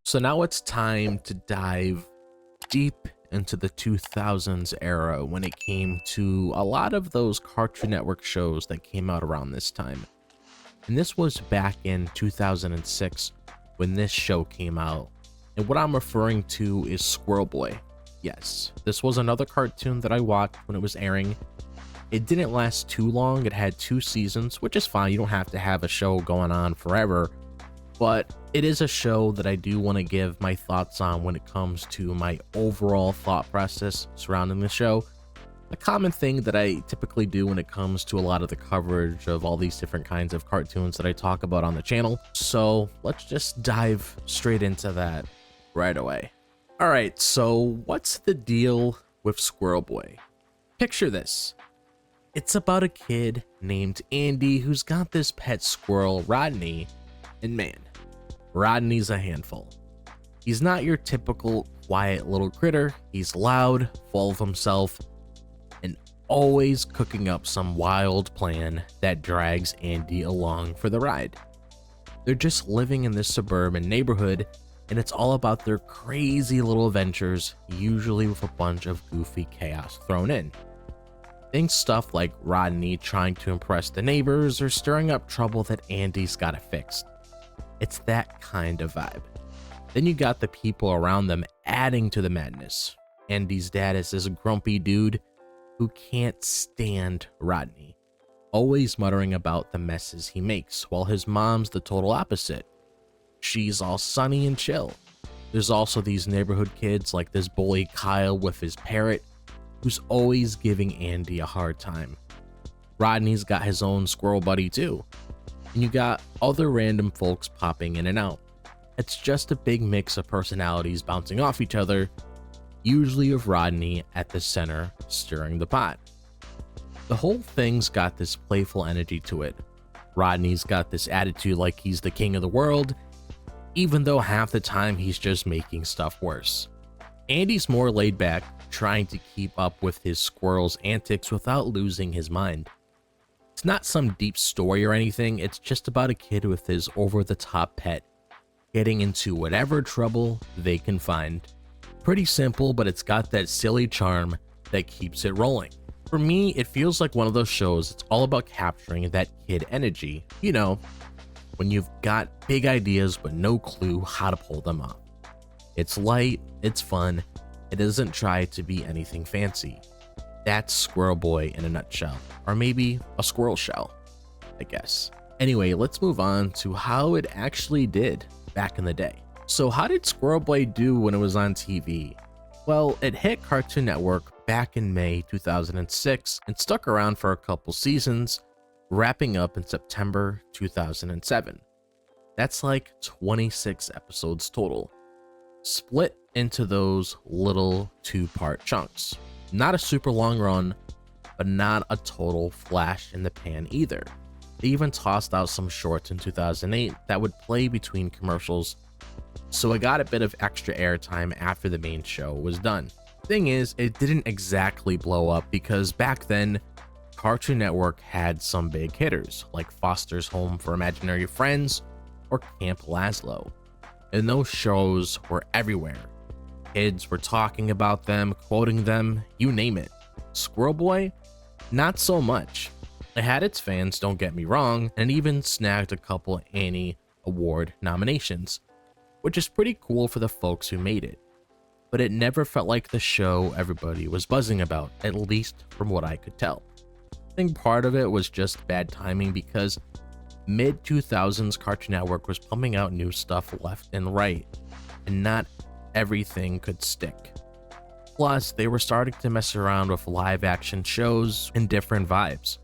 So now it's time to dive deep into the 2000s era when it came to a lot of those Cartoon Network shows that came out around this time. And this was back in 2006 when this show came out. And what I'm referring to is Squirrel Boy. Yes, this was another cartoon that I watched when it was airing. It didn't last too long. It had 2 seasons, which is fine. You don't have to have a show going on forever. But it is a show that I do want to give my thoughts on when it comes to my overall thought process surrounding the show. A common thing that I typically do when it comes to a lot of the coverage of all these different kinds of cartoons that I talk about on the channel. So let's just dive straight into that right away. All right, so what's the deal with Squirrel Boy? Picture this. It's about a kid named Andy who's got this pet squirrel, Rodney, and man, Rodney's a handful. He's not your typical quiet little critter. He's loud, full of himself, and always cooking up some wild plan that drags Andy along for the ride. They're just living in this suburban neighborhood, and it's all about their crazy little adventures, usually with a bunch of goofy chaos thrown in. Think stuff like Rodney trying to impress the neighbors or stirring up trouble that Andy's gotta fix. It's that kind of vibe. Then you got the people around them adding to the madness. Andy's dad is this grumpy dude who can't stand Rodney, always muttering about the messes he makes, while his mom's the total opposite. She's all sunny and chill. There's also these neighborhood kids like this bully Kyle with his parrot, who's always giving Andy a hard time. Rodney's got his own squirrel buddy too. And you got other random folks popping in and out. It's just a big mix of personalities bouncing off each other, usually with Rodney at the center stirring the pot. The whole thing's got this playful energy to it. Rodney's got this attitude like he's the king of the world, even though half the time he's just making stuff worse. Andy's more laid back, trying to keep up with his squirrel's antics without losing his mind. It's not some deep story or anything, it's just about a kid with his over-the-top pet getting into whatever trouble they can find. Pretty simple, but it's got that silly charm that keeps it rolling. For me, it feels like one of those shows that's all about capturing that kid energy. You know, when you've got big ideas but no clue how to pull them off. It's light, it's fun, it doesn't try to be anything fancy. That's Squirrel Boy in a nutshell, or maybe a squirrel shell, I guess. Anyway, let's move on to how it actually did back in the day. So how did Squirrel Boy do when it was on TV? Well, it hit Cartoon Network back in May 2006 and stuck around for a couple seasons, wrapping up in September 2007. That's like 26 episodes total, split into those little 2-part chunks. Not a super long run, but not a total flash in the pan either. They even tossed out some shorts in 2008 that would play between commercials, so it got a bit of extra airtime after the main show was done. Thing is, it didn't exactly blow up because back then, Cartoon Network had some big hitters like Foster's Home for Imaginary Friends or Camp Lazlo, and those shows were everywhere. Kids were talking about them, quoting them, you name it. Squirrel Boy? Not so much. It had its fans, don't get me wrong, and even snagged a couple Annie Award nominations, which is pretty cool for the folks who made it. But it never felt like the show everybody was buzzing about, at least from what I could tell. I think part of it was just bad timing because mid-2000s Cartoon Network was pumping out new stuff left and right, and not everything could stick. Plus, they were starting to mess around with live action shows and different vibes.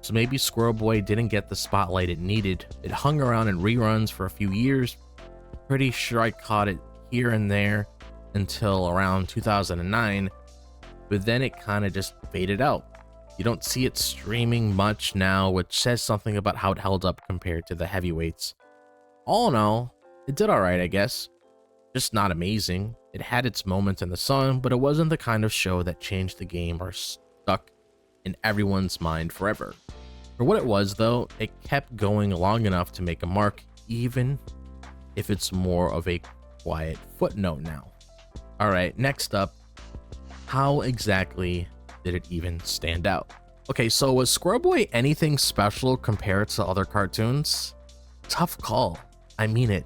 So maybe Squirrel Boy didn't get the spotlight it needed. It hung around in reruns for a few years. Pretty sure I caught it here and there until around 2009, but then it kind of just faded out. You don't see it streaming much now, which says something about how it held up compared to the heavyweights. All in all, it did alright, I guess. Just not amazing. It had its moments in the sun, but it wasn't the kind of show that changed the game or stuck in everyone's mind forever. For what it was though, it kept going long enough to make a mark, even if it's more of a quiet footnote now. All right, next up, how exactly did it even stand out? Okay, so was Squirrel Boy anything special compared to other cartoons? Tough call. I mean it.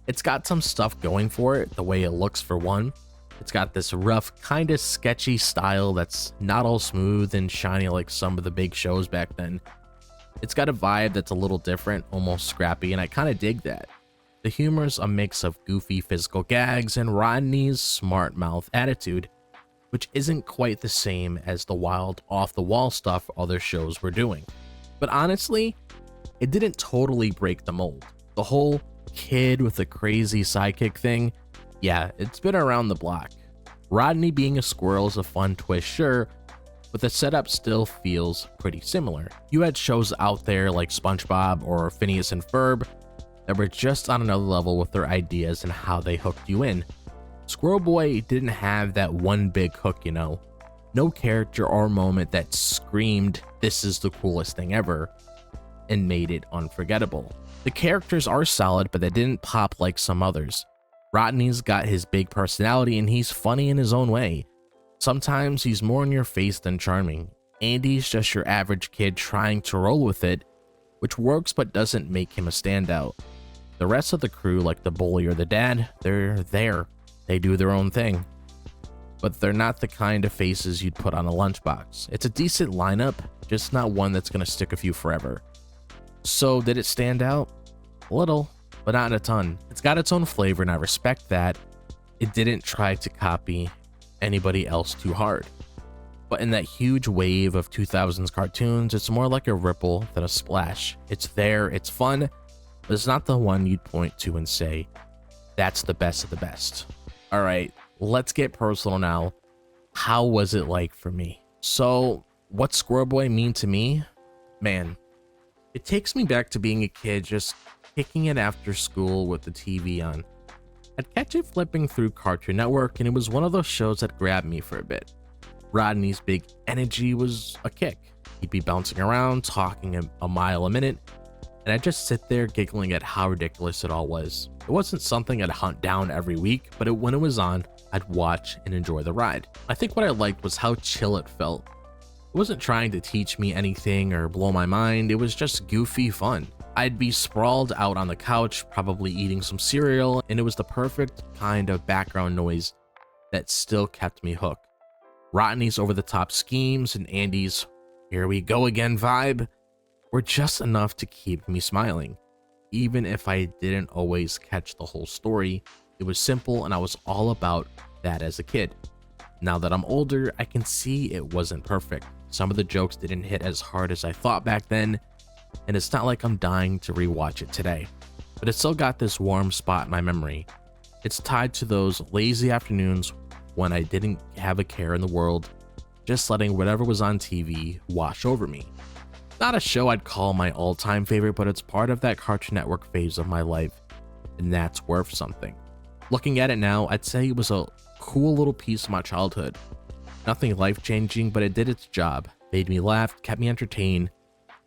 It's got some stuff going for it, the way it looks for one. It's got this rough, kind of sketchy style that's not all smooth and shiny like some of the big shows back then. It's got a vibe that's a little different, almost scrappy, and I kind of dig that. The humor's a mix of goofy physical gags and Rodney's smart mouth attitude, which isn't quite the same as the wild, off-the-wall stuff other shows were doing. But honestly, it didn't totally break the mold. The whole kid with a crazy sidekick thing, yeah, it's been around the block. Rodney being a squirrel is a fun twist, sure, but the setup still feels pretty similar. You had shows out there like SpongeBob or Phineas and Ferb that were just on another level with their ideas and how they hooked you in. Squirrel Boy didn't have that one big hook, you know. No character or moment that screamed, "This is the coolest thing ever," and made it unforgettable. The characters are solid, but they didn't pop like some others. Rodney's got his big personality and he's funny in his own way. Sometimes he's more in your face than charming. Andy's just your average kid trying to roll with it, which works but doesn't make him a standout. The rest of the crew, like the bully or the dad, they're there. They do their own thing. But they're not the kind of faces you'd put on a lunchbox. It's a decent lineup, just not one that's gonna stick with you forever. So did it stand out? A little, but not a ton. It's got its own flavor and I respect that. It didn't try to copy anybody else too hard. But in that huge wave of 2000s cartoons, it's more like a ripple than a splash. It's there, it's fun, but it's not the one you'd point to and say, that's the best of the best. All right, let's get personal now. How was it like for me? So, what's Squirrel Boy mean to me? Man, it takes me back to being a kid just kicking it after school with the TV on. I'd catch it flipping through Cartoon Network and it was one of those shows that grabbed me for a bit. Rodney's big energy was a kick. He'd be bouncing around, talking a mile a minute, and I'd just sit there giggling at how ridiculous it all was. It wasn't something I'd hunt down every week, but when it was on, I'd watch and enjoy the ride. I think what I liked was how chill it felt. It wasn't trying to teach me anything or blow my mind, it was just goofy fun. I'd be sprawled out on the couch, probably eating some cereal, and it was the perfect kind of background noise that still kept me hooked. Rodney's over-the-top schemes and Andy's "here we go again" vibe were just enough to keep me smiling. Even if I didn't always catch the whole story, it was simple and I was all about that as a kid. Now that I'm older, I can see it wasn't perfect. Some of the jokes didn't hit as hard as I thought back then, and it's not like I'm dying to rewatch it today. But it's still got this warm spot in my memory. It's tied to those lazy afternoons when I didn't have a care in the world, just letting whatever was on TV wash over me. Not a show I'd call my all-time favorite, but it's part of that Cartoon Network phase of my life, and that's worth something. Looking at it now, I'd say it was a cool little piece of my childhood. Nothing life-changing, but it did its job. Made me laugh, kept me entertained.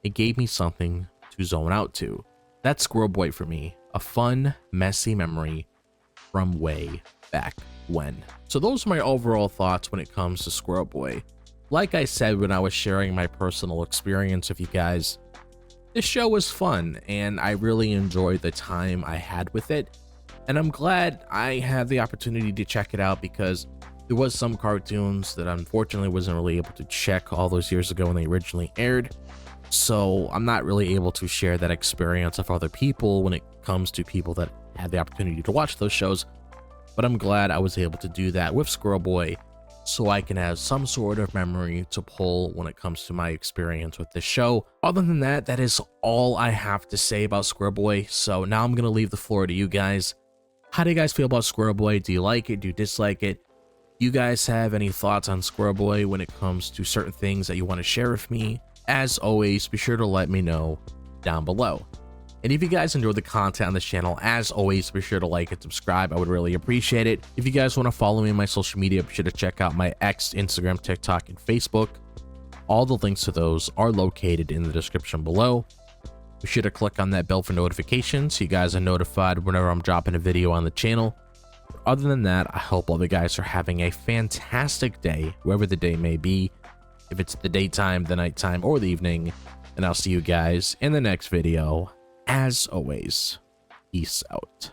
It gave me something to zone out to. That's Squirrel Boy for me. A fun, messy memory from way back when. So those are my overall thoughts when it comes to Squirrel Boy. Like I said when I was sharing my personal experience with you guys, this show was fun and I really enjoyed the time I had with it. And I'm glad I had the opportunity to check it out because there was some cartoons that unfortunately wasn't really able to check all those years ago when they originally aired. So I'm not really able to share that experience of other people when it comes to people that had the opportunity to watch those shows. But I'm glad I was able to do that with Squirrel Boy so I can have some sort of memory to pull when it comes to my experience with this show. Other than that, that is all I have to say about Squirrel Boy. So now I'm going to leave the floor to you guys. How do you guys feel about Squirrel Boy? Do you like it? Do you dislike it? Do you guys have any thoughts on Squirrel Boy when it comes to certain things that you want to share with me? As always, be sure to let me know down below. And if you guys enjoy the content on this channel, as always, be sure to like and subscribe. I would really appreciate it. If you guys want to follow me on my social media, be sure to check out my X, Instagram, TikTok, and Facebook. All the links to those are located in the description below. Be sure to click on that bell for notifications so you guys are notified whenever I'm dropping a video on the channel. other than that, I hope all the guys are having a fantastic day, wherever the day may be, if it's the daytime, the nighttime, or the evening, and I'll see you guys in the next video. As always, peace out.